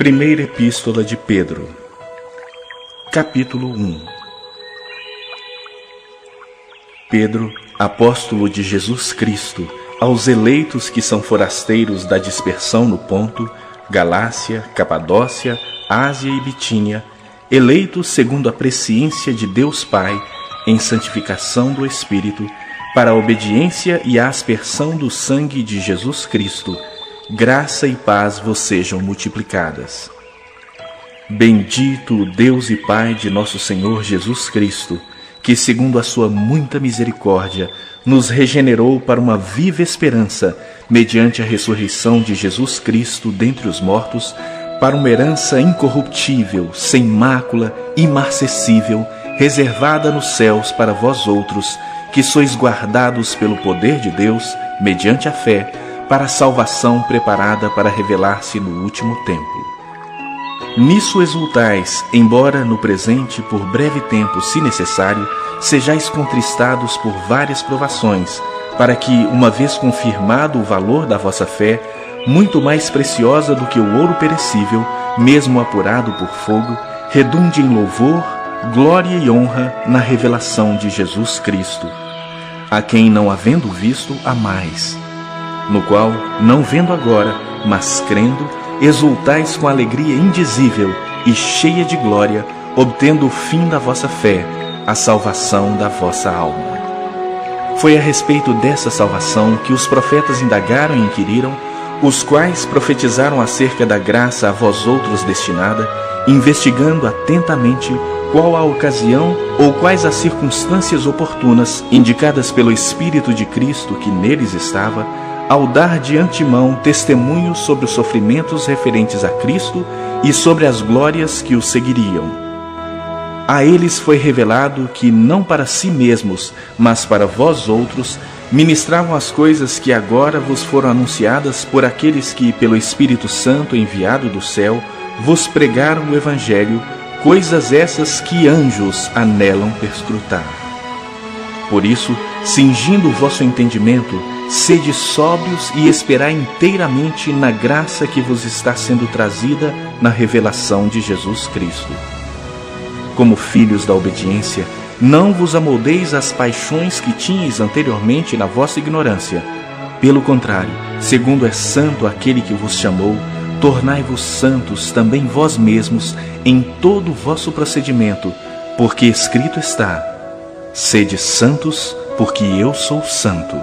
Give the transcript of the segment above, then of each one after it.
Primeira Epístola de Pedro, capítulo 1. Pedro, apóstolo de Jesus Cristo, aos eleitos que são forasteiros da dispersão no Ponto, Galácia, Capadócia, Ásia e Bitínia, eleitos segundo a presciência de Deus Pai, em santificação do Espírito, para a obediência e a aspersão do sangue de Jesus Cristo, graça e paz vos sejam multiplicadas. Bendito o Deus e Pai de nosso Senhor Jesus Cristo, que segundo a sua muita misericórdia, nos regenerou para uma viva esperança, mediante a ressurreição de Jesus Cristo dentre os mortos, para uma herança incorruptível, sem mácula, imarcessível, reservada nos céus para vós outros, que sois guardados pelo poder de Deus, mediante a fé, para a salvação preparada para revelar-se no último tempo. Nisso exultais, embora no presente, por breve tempo, se necessário, sejais contristados por várias provações, para que, uma vez confirmado o valor da vossa fé, muito mais preciosa do que o ouro perecível, mesmo apurado por fogo, redunde em louvor, glória e honra na revelação de Jesus Cristo, a quem, não havendo visto, amais, no qual, não vendo agora, mas crendo, exultais com alegria indizível e cheia de glória, obtendo o fim da vossa fé, a salvação da vossa alma. Foi a respeito dessa salvação que os profetas indagaram e inquiriram, os quais profetizaram acerca da graça a vós outros destinada, investigando atentamente qual a ocasião ou quais as circunstâncias oportunas indicadas pelo Espírito de Cristo que neles estava, ao dar de antemão testemunho sobre os sofrimentos referentes a Cristo e sobre as glórias que os seguiriam. A eles foi revelado que não para si mesmos, mas para vós outros, ministravam as coisas que agora vos foram anunciadas por aqueles que, pelo Espírito Santo enviado do céu, vos pregaram o Evangelho, coisas essas que anjos anelam perscrutar. Por isso, cingindo o vosso entendimento, sede sóbrios e esperai inteiramente na graça que vos está sendo trazida na revelação de Jesus Cristo. Como filhos da obediência, não vos amoldeis às paixões que tinhais anteriormente na vossa ignorância. Pelo contrário, segundo é santo aquele que vos chamou, tornai-vos santos também vós mesmos em todo o vosso procedimento, porque escrito está: sede santos, porque eu sou santo.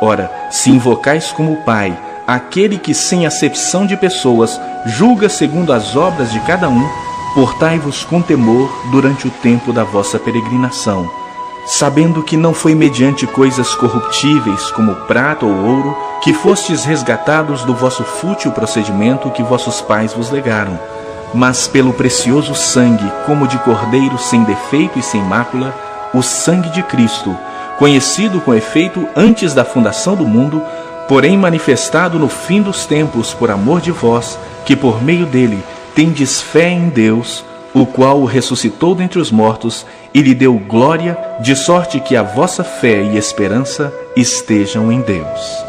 Ora, se invocais como Pai aquele que, sem acepção de pessoas, julga segundo as obras de cada um, portai-vos com temor durante o tempo da vossa peregrinação, sabendo que não foi mediante coisas corruptíveis, como prata ou ouro, que fostes resgatados do vosso fútil procedimento que vossos pais vos legaram, mas pelo precioso sangue, como de cordeiro sem defeito e sem mácula, o sangue de Cristo, conhecido com efeito antes da fundação do mundo, porém manifestado no fim dos tempos por amor de vós, que por meio dele tendes fé em Deus, o qual o ressuscitou dentre os mortos e lhe deu glória, de sorte que a vossa fé e esperança estejam em Deus.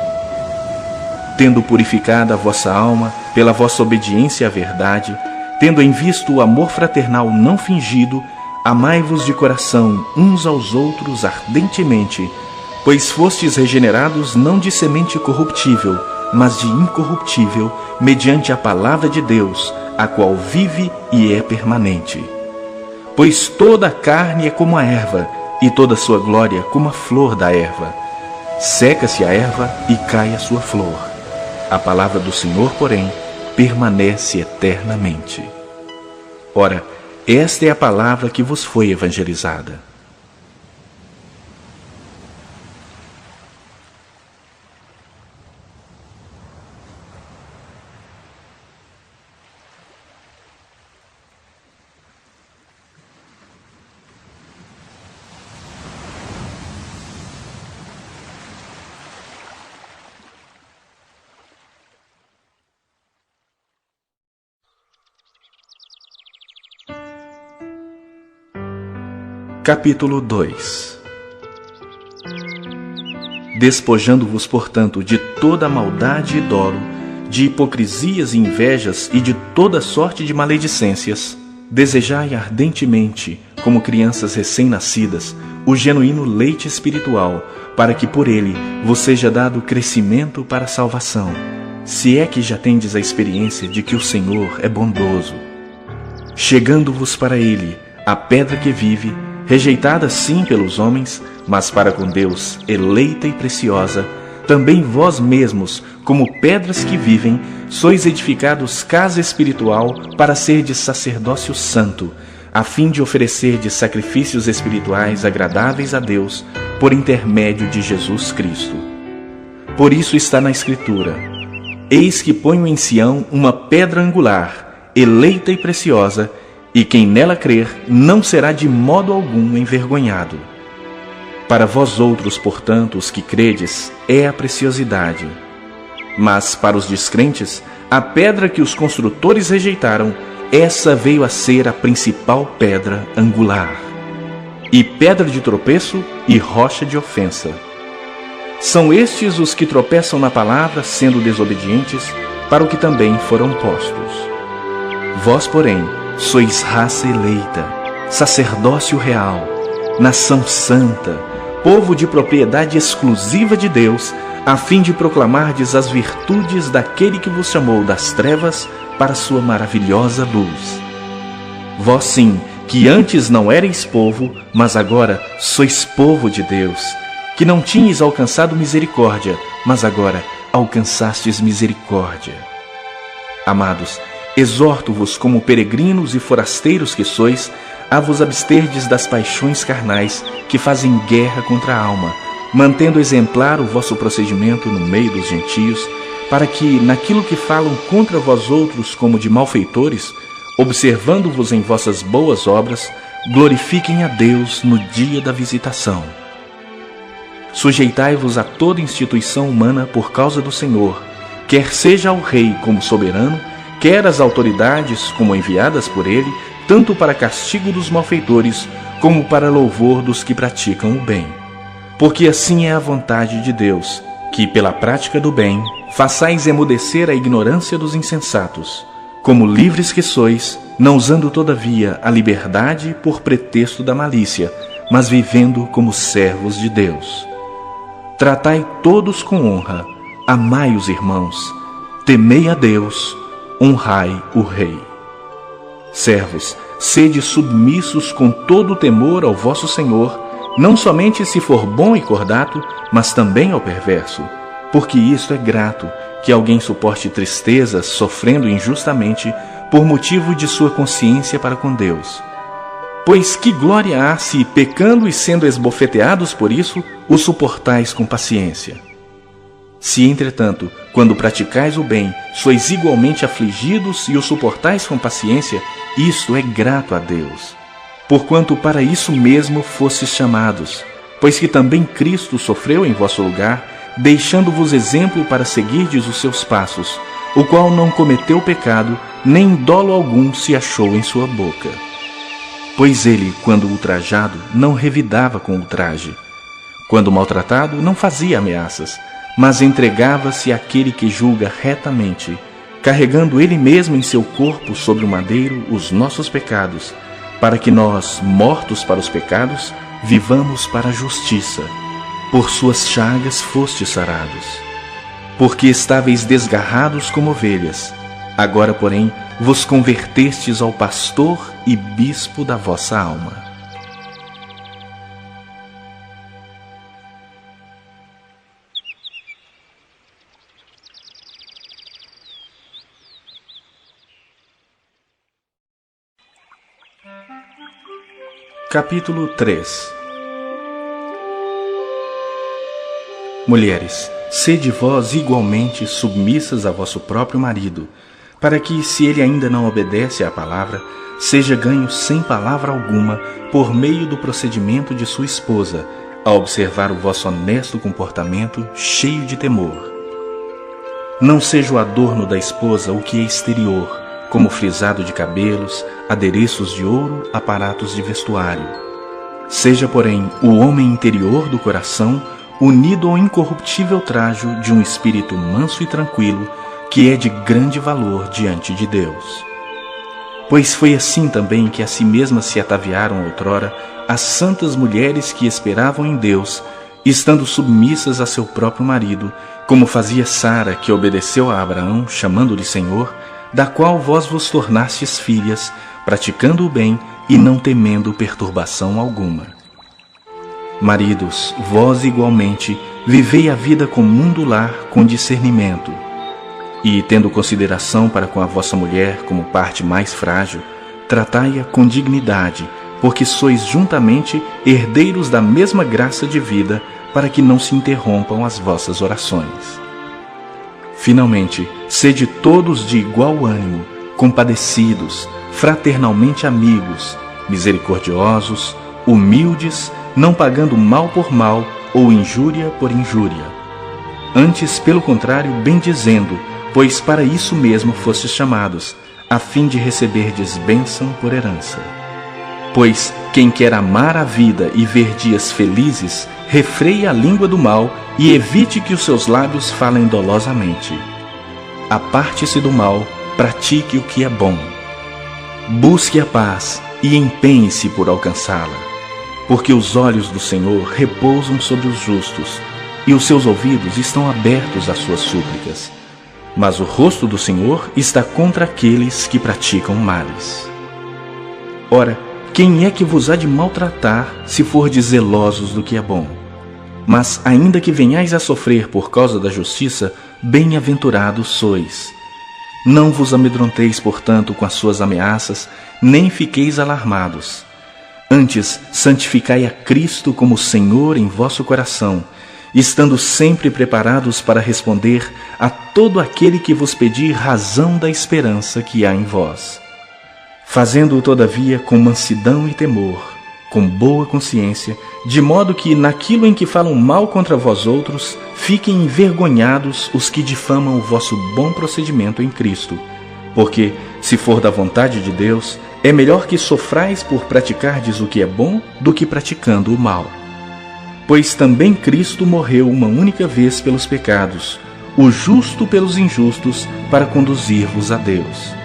Tendo purificado a vossa alma pela vossa obediência à verdade, tendo em vista o amor fraternal não fingido, amai-vos de coração uns aos outros ardentemente, pois fostes regenerados não de semente corruptível, mas de incorruptível, mediante a palavra de Deus, a qual vive e é permanente. Pois toda a carne é como a erva, e toda a sua glória como a flor da erva. Seca-se a erva e cai a sua flor. A palavra do Senhor, porém, permanece eternamente. Ora, esta é a palavra que vos foi evangelizada. Capítulo 2. Despojando-vos, portanto, de toda maldade e dolo, de hipocrisias e invejas e de toda sorte de maledicências, desejai ardentemente, como crianças recém-nascidas, o genuíno leite espiritual, para que por ele vos seja dado crescimento para a salvação, se é que já tendes a experiência de que o Senhor é bondoso. Chegando-vos para ele, a pedra que vive, rejeitada sim pelos homens, mas para com Deus eleita e preciosa, também vós mesmos, como pedras que vivem, sois edificados casa espiritual para serdes sacerdócio santo, a fim de oferecerdes sacrifícios espirituais agradáveis a Deus, por intermédio de Jesus Cristo. Por isso está na Escritura: eis que ponho em Sião uma pedra angular, eleita e preciosa, e quem nela crer não será de modo algum envergonhado. Para vós outros, portanto, os que credes, é a preciosidade. Mas para os descrentes, a pedra que os construtores rejeitaram, essa veio a ser a principal pedra angular, e pedra de tropeço e rocha de ofensa. São estes os que tropeçam na palavra, sendo desobedientes, para o que também foram postos. Vós, porém, sois raça eleita, sacerdócio real, nação santa, povo de propriedade exclusiva de Deus, a fim de proclamardes as virtudes daquele que vos chamou das trevas para sua maravilhosa luz. Vós sim, que antes não erais povo, mas agora sois povo de Deus, que não tinhas alcançado misericórdia, mas agora alcançastes misericórdia. Amados, exorto-vos como peregrinos e forasteiros que sois, a vos absterdes das paixões carnais que fazem guerra contra a alma, mantendo exemplar o vosso procedimento no meio dos gentios, para que, naquilo que falam contra vós outros como de malfeitores, observando-vos em vossas boas obras, glorifiquem a Deus no dia da visitação. Sujeitai-vos a toda instituição humana por causa do Senhor, quer seja ao rei como soberano, quer as autoridades como enviadas por ele, tanto para castigo dos malfeitores, como para louvor dos que praticam o bem. Porque assim é a vontade de Deus, que pela prática do bem façais emudecer a ignorância dos insensatos, como livres que sois, não usando todavia a liberdade por pretexto da malícia, mas vivendo como servos de Deus. Tratai todos com honra, amai os irmãos, temei a Deus, honrai o Rei. Servos, sede submissos com todo o temor ao vosso Senhor, não somente se for bom e cordato, mas também ao perverso, porque isto é grato, que alguém suporte tristezas, sofrendo injustamente, por motivo de sua consciência para com Deus. Pois que glória há se, pecando e sendo esbofeteados por isso, o suportais com paciência? Se, entretanto, quando praticais o bem, sois igualmente afligidos e o suportais com paciência, isto é grato a Deus. Porquanto para isso mesmo fostes chamados, pois que também Cristo sofreu em vosso lugar, deixando-vos exemplo para seguirdes os seus passos, o qual não cometeu pecado, nem dolo algum se achou em sua boca. Pois ele, quando ultrajado, não revidava com ultraje. Quando maltratado, não fazia ameaças, mas entregava-se àquele que julga retamente, carregando ele mesmo em seu corpo sobre o madeiro os nossos pecados, para que nós, mortos para os pecados, vivamos para a justiça. Por suas chagas fostes sarados. Porque estáveis desgarrados como ovelhas, agora, porém, vos convertestes ao pastor e bispo da vossa alma. Capítulo 3. Mulheres, sede vós igualmente submissas a vosso próprio marido, para que, se ele ainda não obedece à palavra, seja ganho sem palavra alguma por meio do procedimento de sua esposa, a observar o vosso honesto comportamento cheio de temor. Não seja o adorno da esposa o que é exterior, como frisado de cabelos, adereços de ouro, aparatos de vestuário. Seja, porém, o homem interior do coração unido ao incorruptível trajo de um espírito manso e tranquilo, que é de grande valor diante de Deus. Pois foi assim também que a si mesmas se ataviaram outrora as santas mulheres que esperavam em Deus, estando submissas a seu próprio marido, como fazia Sara, que obedeceu a Abraão, chamando-lhe Senhor, da qual vós vos tornastes filhas, praticando o bem e não temendo perturbação alguma. Maridos, vós igualmente vivei a vida comum do lar com discernimento, e, tendo consideração para com a vossa mulher como parte mais frágil, tratai-a com dignidade, porque sois juntamente herdeiros da mesma graça de vida, para que não se interrompam as vossas orações. Finalmente, sede todos de igual ânimo, compadecidos, fraternalmente amigos, misericordiosos, humildes, não pagando mal por mal ou injúria por injúria. Antes, pelo contrário, bendizendo, pois para isso mesmo fostes chamados, a fim de receberdes bênção por herança. Pois quem quer amar a vida e ver dias felizes, refreie a língua do mal e evite que os seus lábios falem dolosamente. Aparte-se do mal, pratique o que é bom. Busque a paz e empenhe-se por alcançá-la, porque os olhos do Senhor repousam sobre os justos, e os seus ouvidos estão abertos às suas súplicas. Mas o rosto do Senhor está contra aqueles que praticam males. Ora, quem é que vos há de maltratar, se fordes zelosos do que é bom? Mas, ainda que venhais a sofrer por causa da justiça, bem-aventurados sois. Não vos amedronteis, portanto, com as suas ameaças, nem fiqueis alarmados. Antes, santificai a Cristo como Senhor em vosso coração, estando sempre preparados para responder a todo aquele que vos pedir razão da esperança que há em vós. Fazendo-o, todavia, com mansidão e temor, com boa consciência, de modo que, naquilo em que falam mal contra vós outros, fiquem envergonhados os que difamam o vosso bom procedimento em Cristo. Porque, se for da vontade de Deus, é melhor que sofrais por praticardes o que é bom do que praticando o mal. Pois também Cristo morreu uma única vez pelos pecados, o justo pelos injustos, para conduzir-vos a Deus.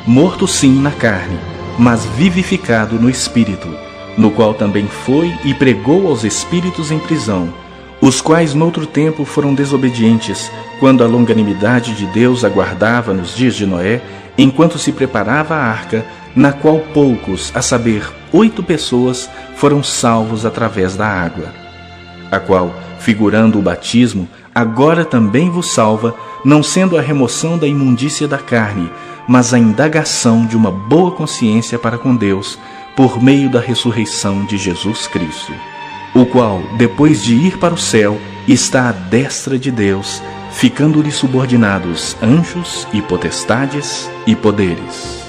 Morto sim na carne, mas vivificado no Espírito, no qual também foi e pregou aos espíritos em prisão, os quais noutro tempo foram desobedientes, quando a longanimidade de Deus aguardava nos dias de Noé, enquanto se preparava a arca, na qual poucos, a saber, 8 pessoas, foram salvos através da água, a qual, figurando o batismo, agora também vos salva, não sendo a remoção da imundícia da carne, mas a indagação de uma boa consciência para com Deus, por meio da ressurreição de Jesus Cristo, o qual, depois de ir para o céu, está à destra de Deus, ficando-lhe subordinados anjos e potestades e poderes.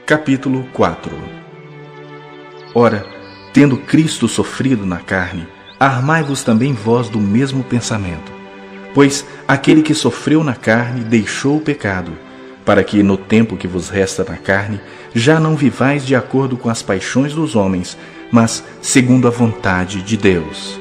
Capítulo 4. Ora, tendo Cristo sofrido na carne, armai-vos também vós do mesmo pensamento. Pois aquele que sofreu na carne deixou o pecado, para que no tempo que vos resta na carne, já não vivais de acordo com as paixões dos homens, mas segundo a vontade de Deus.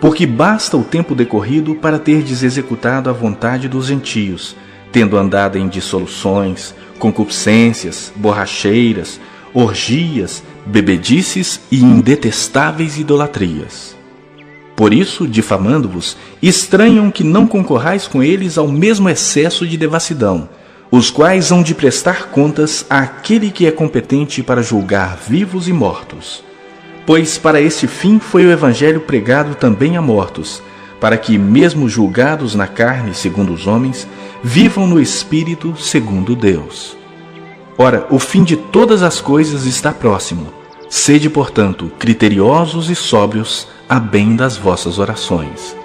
Porque basta o tempo decorrido para terdes executado a vontade dos gentios, tendo andado em dissoluções, concupiscências, borracheiras, orgias, bebedices e indetestáveis idolatrias. Por isso, difamando-vos, estranham que não concorrais com eles ao mesmo excesso de devassidão, os quais hão de prestar contas àquele que é competente para julgar vivos e mortos. Pois para este fim foi o Evangelho pregado também a mortos, para que, mesmo julgados na carne segundo os homens, vivam no Espírito segundo Deus. Ora, o fim de todas as coisas está próximo. Sede, portanto, criteriosos e sóbrios, a bem das vossas orações.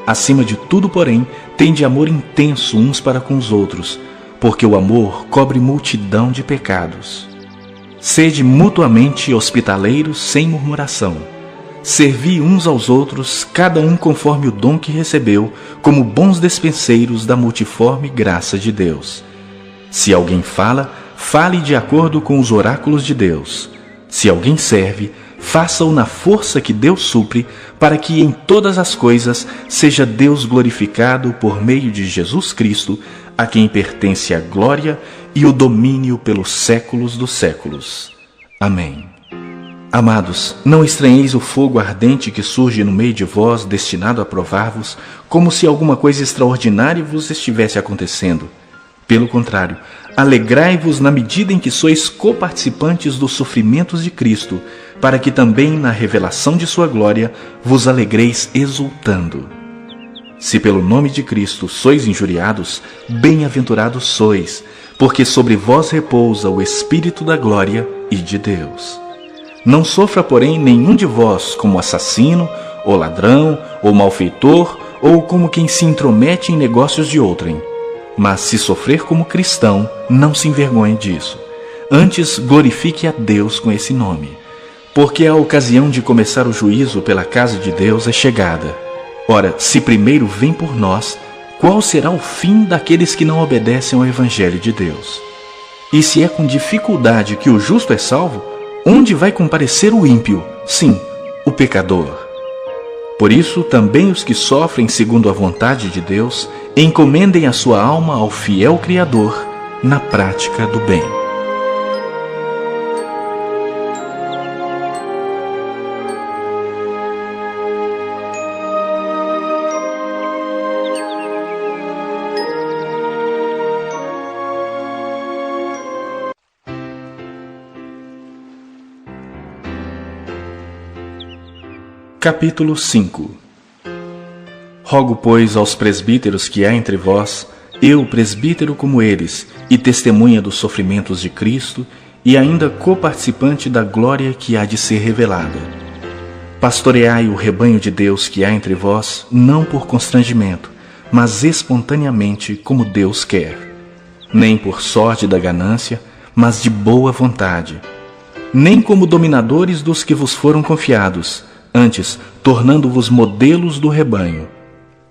Acima de tudo, porém, tende amor intenso uns para com os outros, porque o amor cobre multidão de pecados. Sede mutuamente hospitaleiros sem murmuração. Servi uns aos outros, cada um conforme o dom que recebeu, como bons despenseiros da multiforme graça de Deus. Se alguém fala, fale de acordo com os oráculos de Deus. Se alguém serve, faça-o na força que Deus supre, para que em todas as coisas seja Deus glorificado por meio de Jesus Cristo, a quem pertence a glória e o domínio pelos séculos dos séculos. Amém. Amados, não estranheis o fogo ardente que surge no meio de vós, destinado a provar-vos, como se alguma coisa extraordinária vos estivesse acontecendo. Pelo contrário, alegrai-vos na medida em que sois coparticipantes dos sofrimentos de Cristo, para que também na revelação de sua glória vos alegreis exultando. Se pelo nome de Cristo sois injuriados, bem-aventurados sois, porque sobre vós repousa o Espírito da glória e de Deus. Não sofra, porém, nenhum de vós como assassino, ou ladrão, ou malfeitor, ou como quem se intromete em negócios de outrem. Mas se sofrer como cristão, não se envergonhe disso. Antes, glorifique a Deus com esse nome. Porque a ocasião de começar o juízo pela casa de Deus é chegada. Ora, se primeiro vem por nós, qual será o fim daqueles que não obedecem ao Evangelho de Deus? E se é com dificuldade que o justo é salvo, onde vai comparecer o ímpio? Sim, o pecador. Por isso, também os que sofrem segundo a vontade de Deus, encomendem a sua alma ao fiel Criador na prática do bem. Capítulo 5. Rogo, pois, aos presbíteros que há entre vós, eu, presbítero como eles, e testemunha dos sofrimentos de Cristo, e ainda coparticipante da glória que há de ser revelada. Pastoreai o rebanho de Deus que há entre vós, não por constrangimento, mas espontaneamente, como Deus quer. Nem por sorte da ganância, mas de boa vontade. Nem como dominadores dos que vos foram confiados, antes, tornando-vos modelos do rebanho.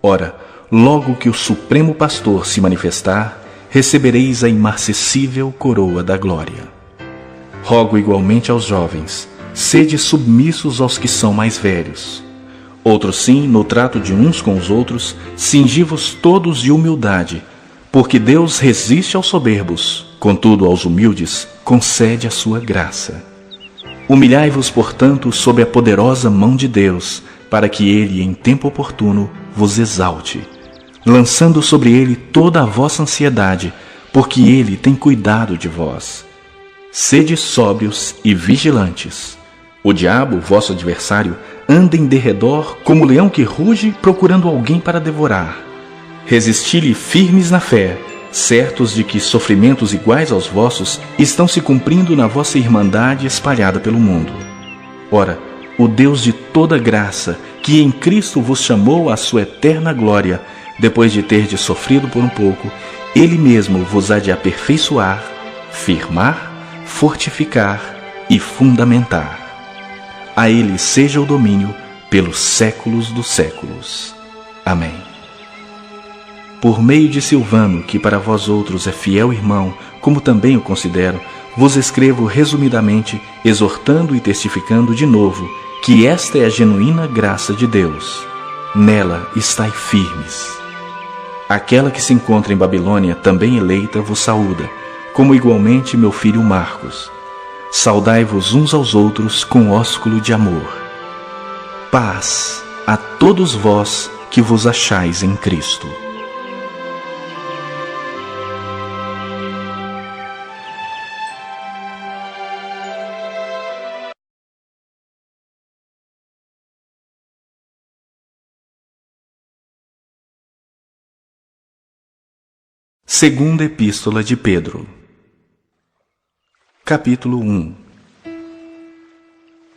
Ora, logo que o Supremo Pastor se manifestar, recebereis a imarcessível coroa da glória. Rogo igualmente aos jovens, sede submissos aos que são mais velhos. Outros sim, no trato de uns com os outros, cingi-vos todos de humildade, porque Deus resiste aos soberbos, contudo aos humildes concede a sua graça. Humilhai-vos, portanto, sob a poderosa mão de Deus, para que Ele, em tempo oportuno, vos exalte, lançando sobre Ele toda a vossa ansiedade, porque Ele tem cuidado de vós. Sede sóbrios e vigilantes. O diabo, vosso adversário, anda em derredor como leão que ruge, procurando alguém para devorar. Resisti-lhe firmes na fé, certos de que sofrimentos iguais aos vossos estão se cumprindo na vossa irmandade espalhada pelo mundo. Ora, o Deus de toda graça, que em Cristo vos chamou à sua eterna glória, depois de terdes sofrido por um pouco, Ele mesmo vos há de aperfeiçoar, firmar, fortificar e fundamentar. A Ele seja o domínio pelos séculos dos séculos. Amém. Por meio de Silvano, que para vós outros é fiel irmão, como também o considero, vos escrevo resumidamente, exortando e testificando de novo que esta é a genuína graça de Deus. Nela estai firmes. Aquela que se encontra em Babilônia, também eleita, vos saúda, como igualmente meu filho Marcos. Saudai-vos uns aos outros com ósculo de amor. Paz a todos vós que vos achais em Cristo. Segunda Epístola de Pedro. Capítulo 1.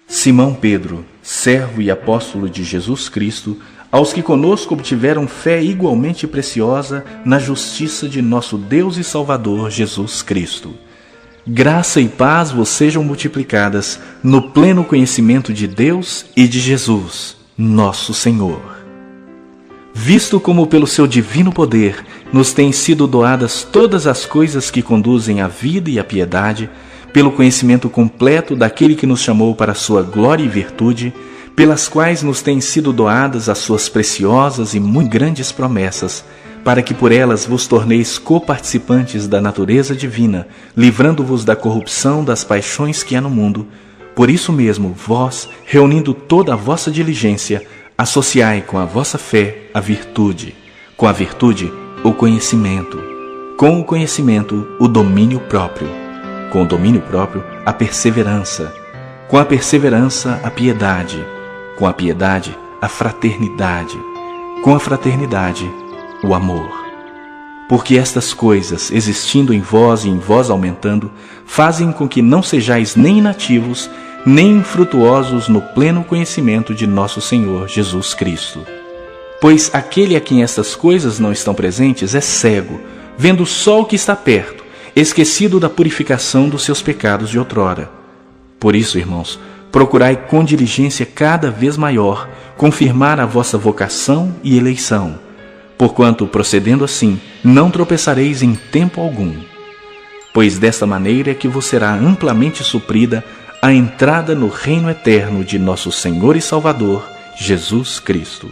Simão Pedro, servo e apóstolo de Jesus Cristo, aos que conosco obtiveram fé igualmente preciosa na justiça de nosso Deus e Salvador Jesus Cristo. Graça e paz vos sejam multiplicadas no pleno conhecimento de Deus e de Jesus, nosso Senhor. Visto como pelo seu divino poder nos têm sido doadas todas as coisas que conduzem à vida e à piedade, pelo conhecimento completo daquele que nos chamou para a sua glória e virtude, pelas quais nos têm sido doadas as suas preciosas e muito grandes promessas, para que por elas vos torneis coparticipantes da natureza divina, livrando-vos da corrupção das paixões que há no mundo. Por isso mesmo, vós, reunindo toda a vossa diligência, associai com a vossa fé a virtude, com a virtude o conhecimento, com o conhecimento o domínio próprio, com o domínio próprio a perseverança, com a perseverança a piedade, com a piedade a fraternidade, com a fraternidade o amor. Porque estas coisas, existindo em vós e em vós aumentando, fazem com que não sejais nem inativos, nem infrutuosos no pleno conhecimento de nosso Senhor Jesus Cristo. Pois aquele a quem estas coisas não estão presentes é cego, vendo só o que está perto, esquecido da purificação dos seus pecados de outrora. Por isso, irmãos, procurai com diligência cada vez maior confirmar a vossa vocação e eleição, porquanto, procedendo assim, não tropeçareis em tempo algum. Pois desta maneira é que vos será amplamente suprida a entrada no reino eterno de nosso Senhor e Salvador, Jesus Cristo.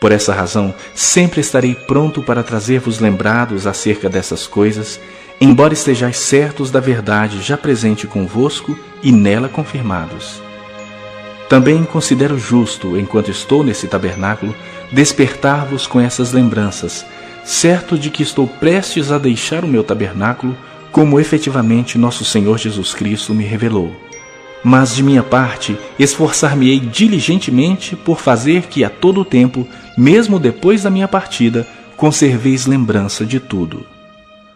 Por essa razão, sempre estarei pronto para trazer-vos lembrados acerca dessas coisas, embora estejais certos da verdade já presente convosco e nela confirmados. Também considero justo, enquanto estou nesse tabernáculo, despertar-vos com essas lembranças, certo de que estou prestes a deixar o meu tabernáculo, como efetivamente nosso Senhor Jesus Cristo me revelou. Mas de minha parte, esforçar-me-ei diligentemente por fazer que a todo tempo, mesmo depois da minha partida, conserveis lembrança de tudo.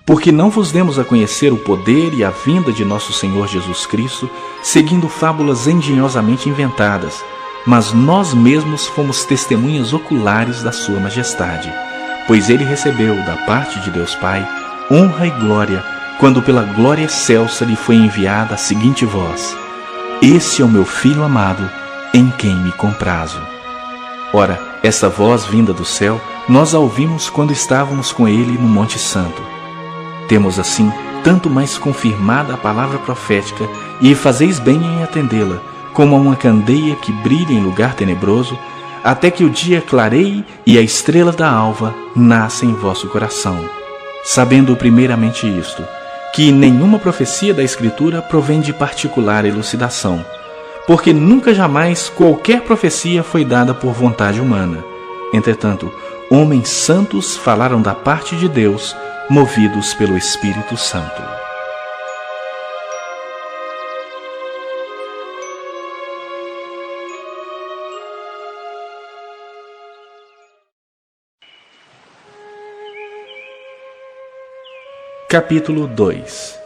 Porque não vos demos a conhecer o poder e a vinda de nosso Senhor Jesus Cristo, seguindo fábulas engenhosamente inventadas, mas nós mesmos fomos testemunhas oculares da sua majestade, pois ele recebeu, da parte de Deus Pai, honra e glória, quando pela glória excelsa lhe foi enviada a seguinte voz: Esse é o meu Filho amado, em quem me comprazo. Ora, essa voz vinda do céu, nós a ouvimos quando estávamos com ele no Monte Santo. Temos assim tanto mais confirmada a palavra profética, e fazeis bem em atendê-la, como a uma candeia que brilha em lugar tenebroso, até que o dia clareie e a estrela da alva nasça em vosso coração. Sabendo primeiramente isto, que nenhuma profecia da Escritura provém de particular elucidação, porque nunca jamais qualquer profecia foi dada por vontade humana. Entretanto, homens santos falaram da parte de Deus, movidos pelo Espírito Santo. Capítulo 2.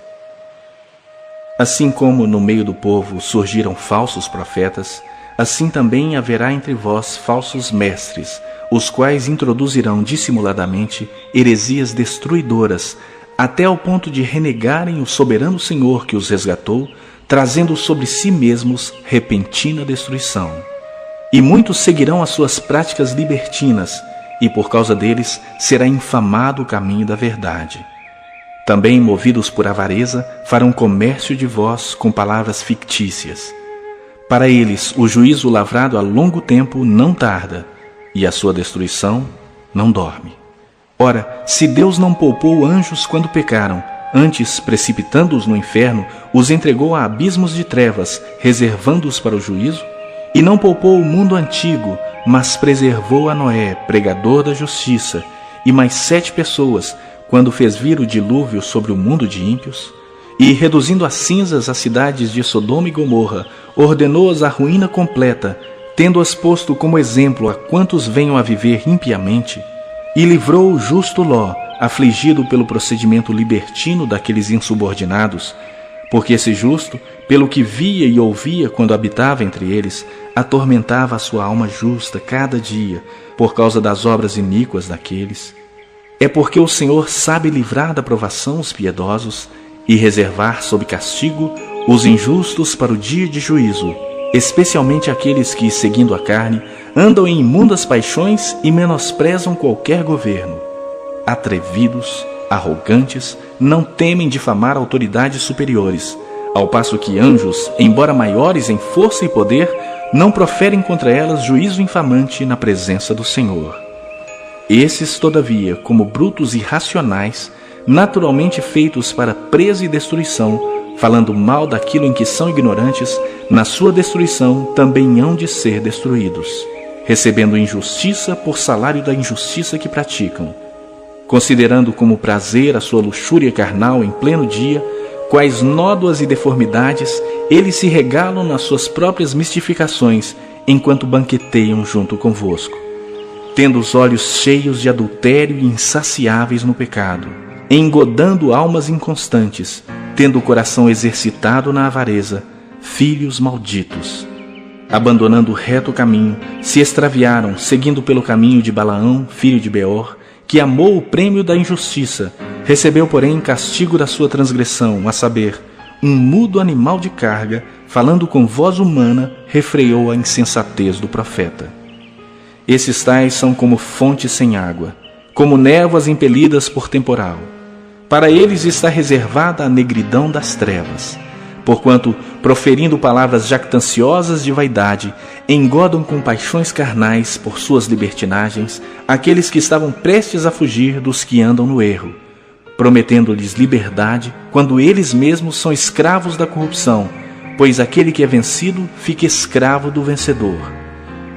Assim como no meio do povo surgiram falsos profetas, assim também haverá entre vós falsos mestres, os quais introduzirão dissimuladamente heresias destruidoras, até ao ponto de renegarem o soberano Senhor que os resgatou, trazendo sobre si mesmos repentina destruição. E muitos seguirão as suas práticas libertinas, e por causa deles será infamado o caminho da verdade. Também, movidos por avareza, farão comércio de vós com palavras fictícias. Para eles, o juízo lavrado há longo tempo não tarda, e a sua destruição não dorme. Ora, se Deus não poupou anjos quando pecaram, antes, precipitando-os no inferno, os entregou a abismos de trevas, reservando-os para o juízo, e não poupou o mundo antigo, mas preservou a Noé, pregador da justiça, e mais 7 pessoas, quando fez vir o dilúvio sobre o mundo de ímpios, e, reduzindo a cinzas as cidades de Sodoma e Gomorra, ordenou-as à ruína completa, tendo-as posto como exemplo a quantos venham a viver impiamente, e livrou o justo Ló, afligido pelo procedimento libertino daqueles insubordinados, porque esse justo, pelo que via e ouvia quando habitava entre eles, atormentava a sua alma justa cada dia, por causa das obras iníquas daqueles. É porque o Senhor sabe livrar da provação os piedosos, e reservar sob castigo os injustos para o dia de juízo, especialmente aqueles que, seguindo a carne, andam em imundas paixões e menosprezam qualquer governo. Atrevidos, arrogantes, não temem difamar autoridades superiores, ao passo que anjos, embora maiores em força e poder, não proferem contra elas juízo infamante na presença do Senhor. Esses, todavia, como brutos irracionais, naturalmente feitos para presa e destruição, falando mal daquilo em que são ignorantes, na sua destruição também hão de ser destruídos, recebendo injustiça por salário da injustiça que praticam, considerando como prazer a sua luxúria carnal em pleno dia, quais nódoas e deformidades eles se regalam nas suas próprias mistificações, enquanto banqueteiam junto convosco, tendo os olhos cheios de adultério e insaciáveis no pecado, engodando almas inconstantes, tendo o coração exercitado na avareza, filhos malditos. Abandonando o reto caminho, se extraviaram, seguindo pelo caminho de Balaão, filho de Beor, que amou o prêmio da injustiça, recebeu, porém, castigo da sua transgressão, a saber, um mudo animal de carga, falando com voz humana, refreou a insensatez do profeta. Esses tais são como fontes sem água, como névoas impelidas por temporal. Para eles está reservada a negridão das trevas, porquanto, proferindo palavras jactanciosas de vaidade, engodam com paixões carnais por suas libertinagens aqueles que estavam prestes a fugir dos que andam no erro, prometendo-lhes liberdade quando eles mesmos são escravos da corrupção, pois aquele que é vencido fica escravo do vencedor.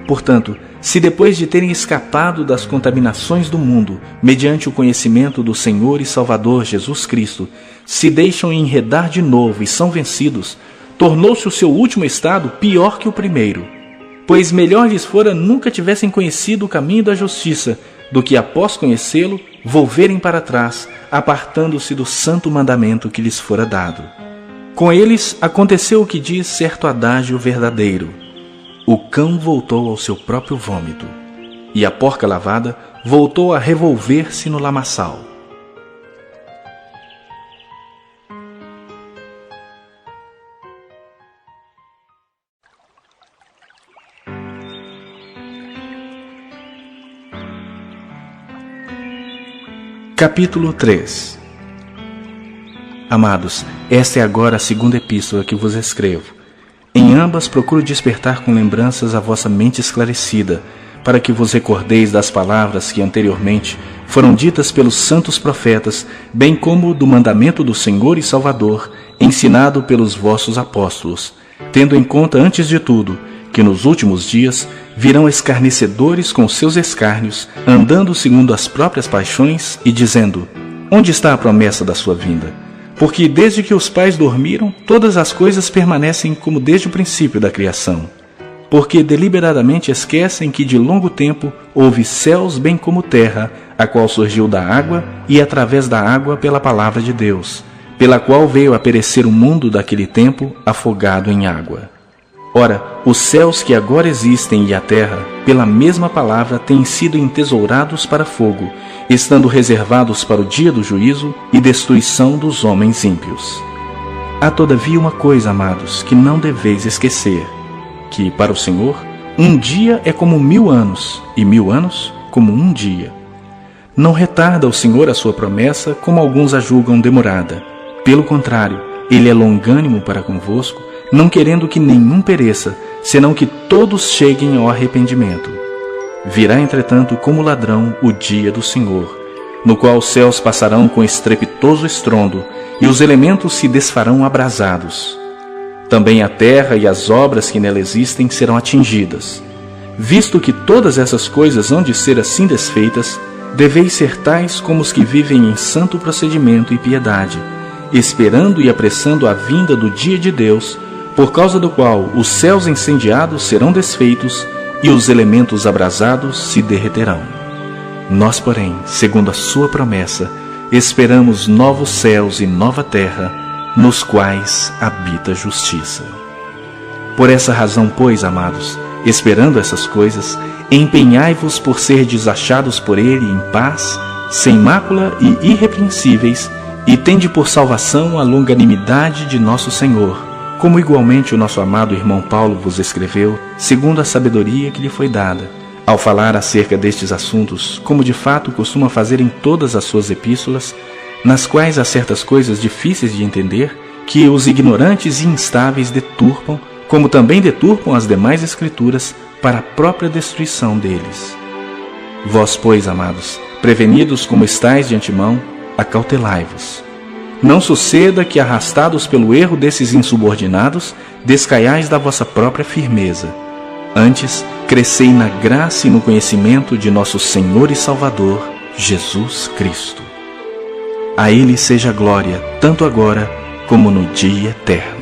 Portanto, se depois de terem escapado das contaminações do mundo, mediante o conhecimento do Senhor e Salvador Jesus Cristo, se deixam enredar de novo e são vencidos, tornou-se o seu último estado pior que o primeiro. Pois melhor lhes fora nunca tivessem conhecido o caminho da justiça, do que após conhecê-lo, volverem para trás, apartando-se do santo mandamento que lhes fora dado. Com eles aconteceu o que diz certo adágio verdadeiro: o cão voltou ao seu próprio vômito, e a porca lavada voltou a revolver-se no lamaçal. Capítulo 3. Amados, esta é agora a segunda epístola que vos escrevo. Em ambas procuro despertar com lembranças a vossa mente esclarecida, para que vos recordeis das palavras que anteriormente foram ditas pelos santos profetas, bem como do mandamento do Senhor e Salvador, ensinado pelos vossos apóstolos, tendo em conta, antes de tudo, que nos últimos dias virão escarnecedores com seus escárnios, andando segundo as próprias paixões e dizendo: onde está a promessa da sua vinda? Porque desde que os pais dormiram, todas as coisas permanecem como desde o princípio da criação. Porque deliberadamente esquecem que de longo tempo houve céus bem como terra, a qual surgiu da água e através da água pela palavra de Deus, pela qual veio a perecer o mundo daquele tempo afogado em água. Ora, os céus que agora existem e a terra, pela mesma palavra, têm sido entesourados para fogo, estando reservados para o dia do juízo e destruição dos homens ímpios. Há todavia uma coisa, amados, que não deveis esquecer, que, para o Senhor, um dia é como 1000 anos, e 1000 anos como um dia. Não retarda o Senhor a sua promessa, como alguns a julgam demorada. Pelo contrário, Ele é longânimo para convosco, não querendo que nenhum pereça, senão que todos cheguem ao arrependimento. Virá, entretanto, como ladrão o dia do Senhor, no qual os céus passarão com estrepitoso estrondo, e os elementos se desfarão abrasados. Também a terra e as obras que nela existem serão atingidas. Visto que todas essas coisas hão de ser assim desfeitas, deveis ser tais como os que vivem em santo procedimento e piedade, esperando e apressando a vinda do dia de Deus, por causa do qual os céus incendiados serão desfeitos e os elementos abrasados se derreterão. Nós, porém, segundo a sua promessa, esperamos novos céus e nova terra, nos quais habita justiça. Por essa razão, pois, amados, esperando essas coisas, empenhai-vos por serdes achados por Ele em paz, sem mácula e irrepreensíveis, E tende por salvação a longanimidade de nosso Senhor, como igualmente o nosso amado irmão Paulo vos escreveu, segundo a sabedoria que lhe foi dada, ao falar acerca destes assuntos, como de fato costuma fazer em todas as suas epístolas, nas quais há certas coisas difíceis de entender, que os ignorantes e instáveis deturpam, como também deturpam as demais escrituras, para a própria destruição deles. Vós, pois, amados, prevenidos como estáis de antemão, acautelai-vos. Não suceda que, arrastados pelo erro desses insubordinados, descaiais da vossa própria firmeza. Antes, crescei na graça e no conhecimento de nosso Senhor e Salvador, Jesus Cristo. A Ele seja glória, tanto agora como no dia eterno.